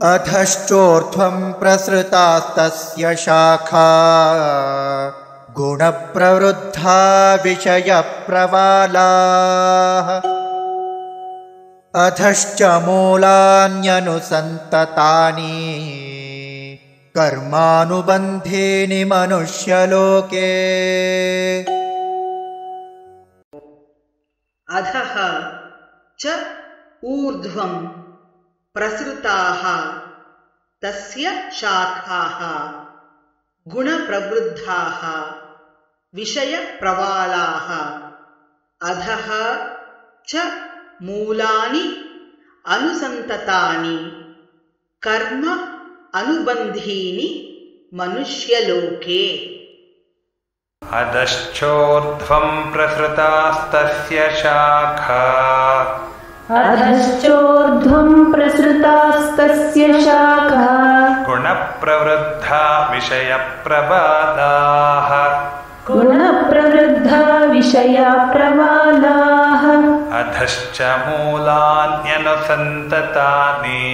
अधश्चोर्ध्वं प्रसृतास्तस्य शाखा गुणप्रवृद्धा विषयप्रवालाः अधश्च मूलान्यनुसन्ततानि कर्मानुबन्धीनि मनुष्यलोके। अधः च ऊर्ध्वं प्रसृताः तस्य शाखाः गुणप्रवृद्धाः विषयप्रवालाः अधः च मूलानि अनुसन्ततानि कर्म अनुबन्धीनि मनुष्यलोके। अधश्चोर्ध्वं प्रसृतास्तस्य शाखा अधश्चोर्ध्वं प्रसृतास्तस्य शाखा गुणप्रवृद्धा विषयप्रवालाः गुणप्रवृद्धा विषयप्रवालाः अधश्च मूलान्यनुसन्ततानि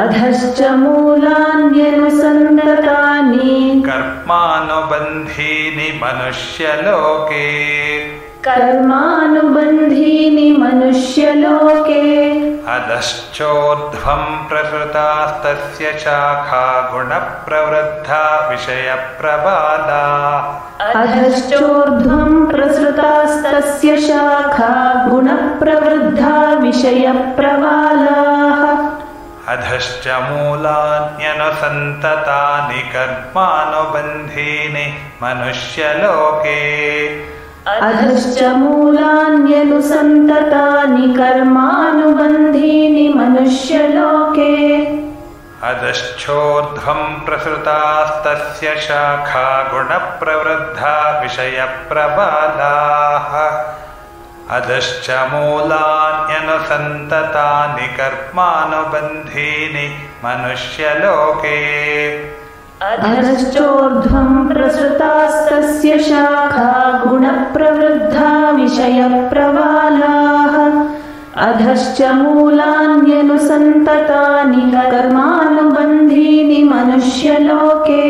अधश्च मूलान्यनुसन्ततानि कर्मानुबन्धीनि मनुष्यलोके कर्मानुबन्धीनि मनुष्यलोके। अधश्चोर्ध्वं प्रसृतास्तस्य शाखा गुणप्रवृद्धा विषयप्रवाला अधश्चोर्ध्वं प्रसृतास्तस्य शाखा गुणप्रवृद्धा विषयप्रवालाः अधश्च मूलान्यनुसन्ततानि कर्मानुबन्धीनि मनुष्यलोके अधश्च मूलान्यनुसन्ततानि कर्मानुबन्धीनि मनुष्यलोके। अधश्चोर्ध्वं प्रसृतास्तस्य शाखा गुणप्रवृद्धा विषयप्रवालाः अधश्च मूलान्यनुसन्ततानि कर्मानुबन्धीनि मनुष्यलोके अधश्चोर्ध्वं प्रसृतास्तस्य शाखा गुणप्रवृद्धा विषयप्रवालाः अधश्च मूलान्यनुसन्ततानि कर्मानुबन्धीनि मनुष्यलोके।